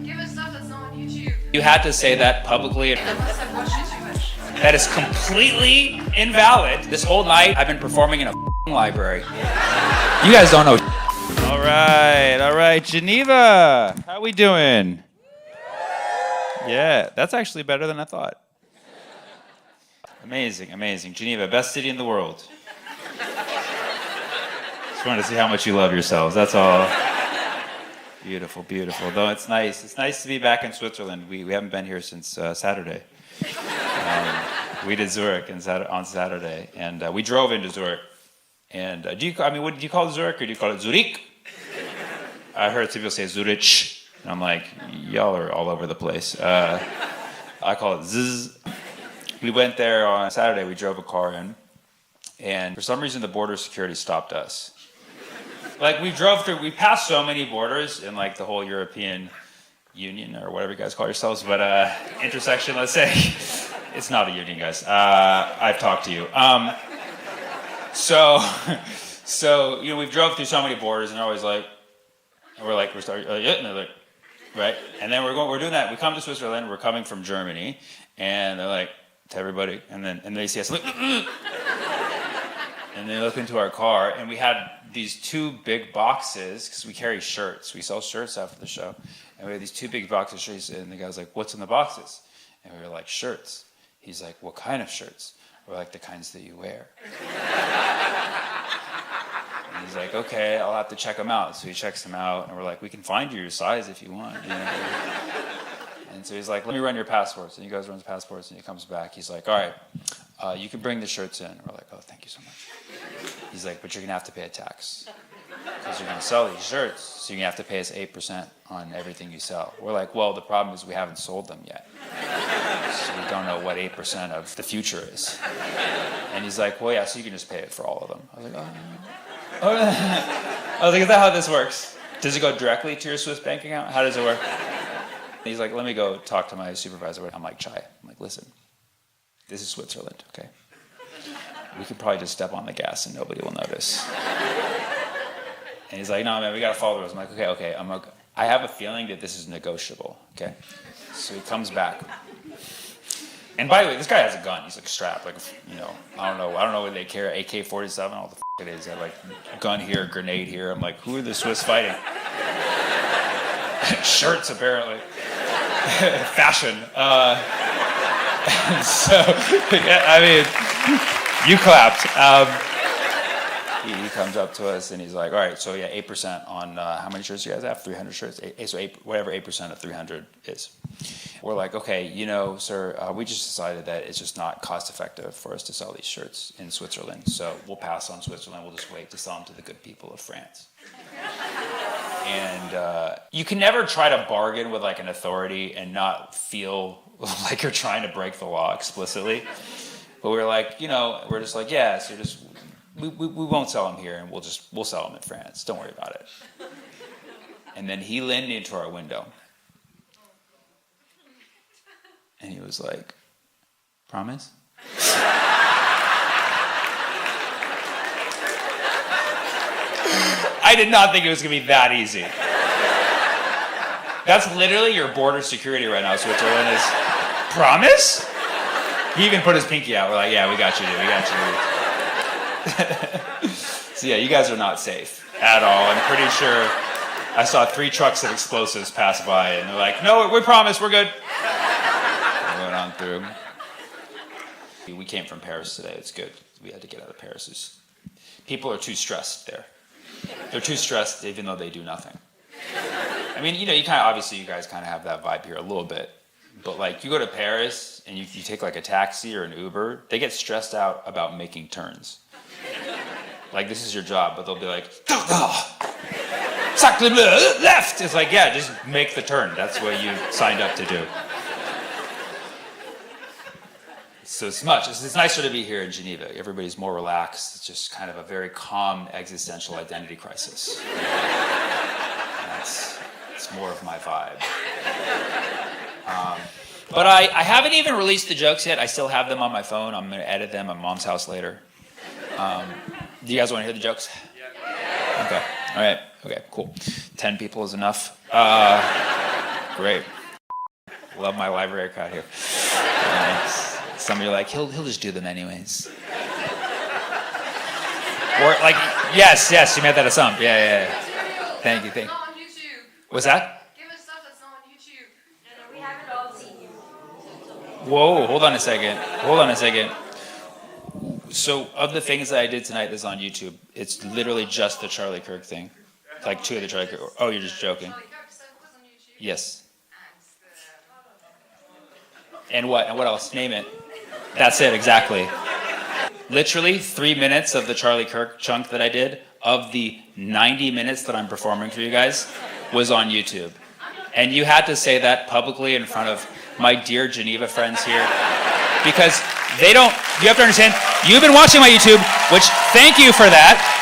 Give us stuff that's not on YouTube. You had to say that publicly. Unless I've watched it too much. That is completely invalid. This whole night, I've been performing in a library. You guys don't know. All right, Geneva. How we doing? Yeah, that's actually better than I thought. Amazing. Geneva, best city in the world. Just wanted to see how much you love yourselves, that's all. Beautiful. Though it's nice. It's nice to be back in Switzerland. We haven't been here since Saturday. We did Zurich on Saturday, and we drove into Zurich. And what do you call it, Zurich, or do you call it Zurich? I heard some people say Zurich, and I'm like, y'all are all over the place. I call it Zzz. We went there on Saturday. We drove a car in, and for some reason the border security stopped us. Like we passed so many borders in like the whole European Union or whatever you guys call yourselves, but intersection, let's say. It's not a union, guys. I've talked to you. So we've drove through so many borders, and they're always like, and they're like, right? And then we're doing that. We come to Switzerland. We're coming from Germany, and they're like to everybody, and they see us, and they look into our car, and we had these two big boxes because we carry shirts. We sell shirts after the show, and we had these two big boxes of shirts, and the guy was like, "What's in the boxes?" And we were like, "Shirts." He's like, "What kind of shirts?" We're like, "The kinds that you wear." And he's like, "Okay, I'll have to check them out." So he checks them out, and we're like, "We can find you your size if you want." You know? And so he's like, "Let me run your passports." And he goes, runs passports, and he comes back. He's like, "All right, you can bring the shirts in." And we're like, "Oh, thank you so much." He's like, "But you're gonna have to pay a tax because you're gonna sell these shirts, so you're gonna have to pay us 8% on everything you sell." We're like, "Well, the problem is we haven't sold them yet, so we don't know what 8% of the future is." And he's like, "Well, yeah, so you can just pay it for all of them." I was like, "Oh." I was like, "Is that how this works? Does it go directly to your Swiss bank account? How does it work?" And he's like, "Let me go talk to my supervisor." I'm like, "Chai." I'm like, "Listen, this is Switzerland, okay? We could probably just step on the gas and nobody will notice." And he's like, "No, man, we gotta follow the rules." I'm like, okay. I have a feeling that this is negotiable, okay? So he comes back. And by the way, this guy has a gun. He's like strapped, like, you know, I don't know what they carry, AK-47, all the it is. They have like gun here, grenade here. I'm like, who are the Swiss fighting? Shirts, apparently. Fashion. So, yeah, I mean, you clapped. He comes up to us and he's like, "All right, so yeah, 8% on how many shirts you guys have? 300 shirts. Whatever 8% of 300 is." We're like, "Okay, you know, sir, we just decided that it's just not cost effective for us to sell these shirts in Switzerland. So we'll pass on Switzerland. We'll just wait to sell them to the good people of France." And you can never try to bargain with like an authority and not feel like you're trying to break the law explicitly. But we were like, you know, we're just like, yeah, so just we won't sell them here, and we'll sell them in France. Don't worry about it. And then he leaned into our window, and he was like, "Promise?" I did not think it was going to be that easy. That's literally your border security right now, Switzerland, is promise? He even put his pinky out. We're like, "Yeah, we got you, dude. We got you." So yeah, you guys are not safe at all. I'm pretty sure I saw 3 trucks of explosives pass by, and they're like, "No, we promise, we're good." We went on through. We came from Paris today. It's good. We had to get out of Paris. People are too stressed there. They're too stressed even though they do nothing. I mean, you know, you guys kind of have that vibe here a little bit. But like you go to Paris and you take like a taxi or an Uber, they get stressed out about making turns. Like this is your job, but they'll be like, left. It's like, yeah, just make the turn. That's what you signed up to do. So it's nicer to be here in Geneva. Everybody's more relaxed. It's just kind of a very calm existential identity crisis. It's more of my vibe. But I haven't even released the jokes yet. I still have them on my phone. I'm going to edit them at Mom's house later. Do you guys want to hear the jokes? Yeah. Okay. All right. Okay, cool. 10 people is enough. Great. Love my library crowd here. Some of you are like, he'll just do them anyways. Or like, yes, you made that a sum. Yeah. Thank you. Not on YouTube. What's that? Give us stuff that's not on YouTube. We haven't all seen you. Whoa, hold on a second. So, of the things that I did tonight that's on YouTube, it's literally just the Charlie Kirk thing. Like 2 of the Charlie Kirk. Oh, you're just joking. Charlie Kirk stuff was on YouTube. Yes. And And what? And what else? Name it. That's it, exactly. Literally 3 minutes of the Charlie Kirk chunk that I did, of the 90 minutes that I'm performing for you guys, was on YouTube. And you had to say that publicly in front of my dear Geneva friends here. Because they don't, you have to understand, you've been watching my YouTube, which thank you for that.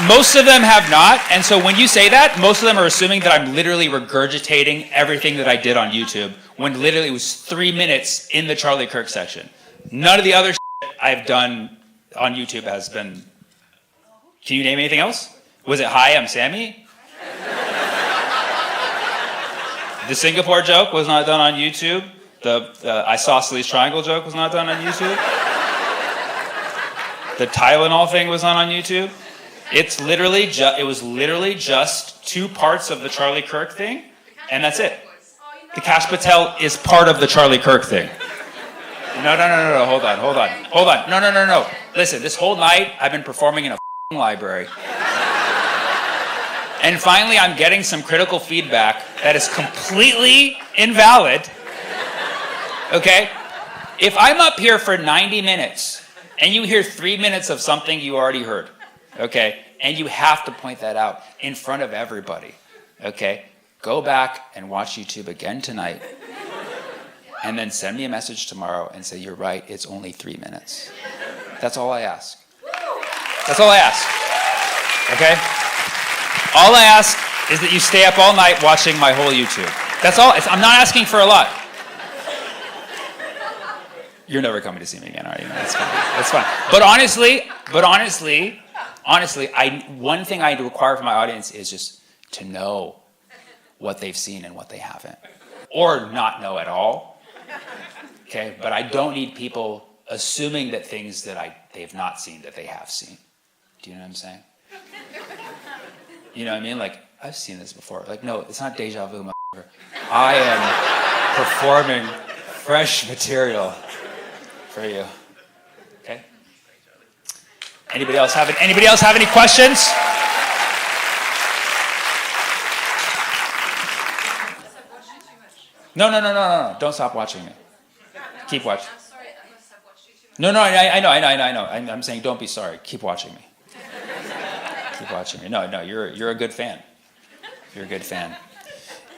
Most of them have not. And so when you say that, most of them are assuming that I'm literally regurgitating everything that I did on YouTube, when literally it was 3 minutes in the Charlie Kirk section. None of the other I've done on YouTube has been. Can you name anything else? Was it "Hi, I'm Sammy"? The Singapore joke was not done on YouTube. The Isosceles triangle joke was not done on YouTube. The Tylenol thing was not on YouTube. It was literally just 2 parts of the Charlie Kirk thing, and that's it. The Cash Patel is part of the Charlie Kirk thing. No. Hold on. No. Listen, this whole night I've been performing in a library. And finally I'm getting some critical feedback that is completely invalid. Okay? If I'm up here for 90 minutes and you hear 3 minutes of something you already heard, okay, and you have to point that out in front of everybody, okay, go back and watch YouTube again tonight. And then send me a message tomorrow and say, you're right, it's only 3 minutes. That's all I ask. That's all I ask. Okay? All I ask is that you stay up all night watching my whole YouTube. That's all. I'm not asking for a lot. You're never coming to see me again, are you? That's fine. That's fine. But honestly, one thing I require from my audience is just to know what they've seen and what they haven't. Or not know at all. Okay, but I don't need people assuming that things that they've not seen that they have seen. Do you know what I'm saying? You know what I mean? Like, I've seen this before. Like, no, it's not deja vu, motherfucker. I am performing fresh material for you. Okay? Anybody else have any questions? No. Don't stop watching me. Keep watching. I'm sorry, I must have watched you too much. No, I know. I'm saying don't be sorry. Keep watching me. Keep watching me. No, you're a good fan. You're a good fan.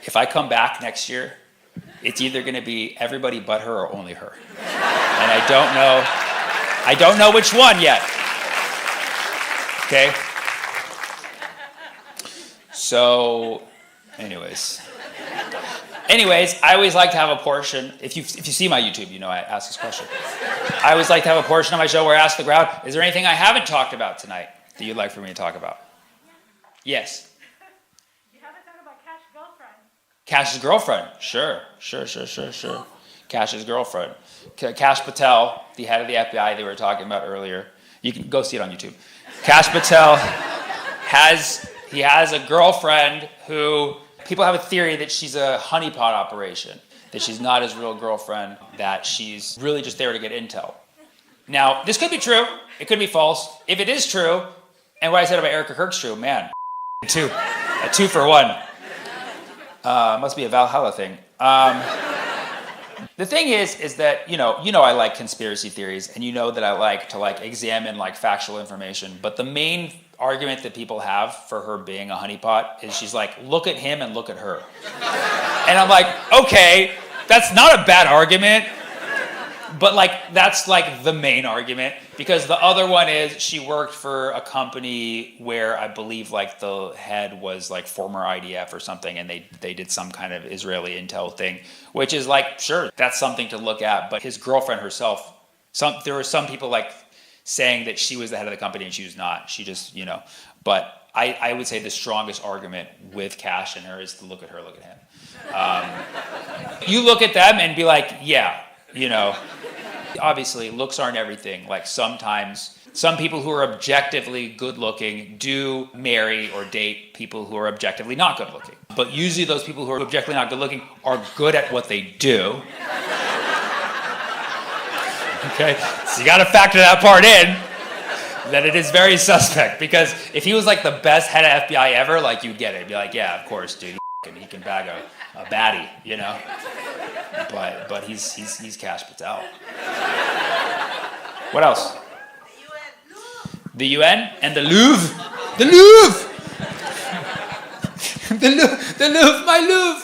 If I come back next year, it's either going to be everybody but her or only her. And I don't know which one yet. Okay? So, anyways, I always like to have a portion. If you see my YouTube, you know I ask this question. I always like to have a portion of my show where I ask the crowd, is there anything I haven't talked about tonight that you'd like for me to talk about? Yes. You haven't talked about Cash's girlfriend. Cash's girlfriend. Sure. Cash's girlfriend. Cash Patel, the head of the FBI they were talking about earlier. You can go see it on YouTube. Cash Patel has a girlfriend who people have a theory that she's a honeypot operation, that she's not his real girlfriend, that she's really just there to get intel. Now, this could be true. It could be false. If it is true, and what I said about Erica Kirk's true, man, a 2 for 1. Must be a Valhalla thing. The thing is that, you know I like conspiracy theories, and you know that I like to examine factual information, but the main argument that people have for her being a honeypot is she's like, look at him and look at her. And I'm like, okay, that's not a bad argument, but that's the main argument, because the other one is she worked for a company where I believe the head was former IDF or something, and they did some kind of Israeli intel thing, which is sure, that's something to look at, but his girlfriend herself, there were some people saying that she was the head of the company and she was not. She just, but I would say the strongest argument with Cash and her is to look at her, look at him. You look at them and be like, yeah, you know. Obviously, looks aren't everything. Like sometimes, some people who are objectively good looking do marry or date people who are objectively not good looking. But usually those people who are objectively not good looking are good at what they do. Okay, so you gotta factor that part in, that it is very suspect, because if he was like the best head of FBI ever, like you'd get it. You'd be like, yeah, of course, dude, he can bag a baddie, you know? But he's Cash Patel. What else? The UN and the Louvre. The Louvre! The Louvre, my Louvre!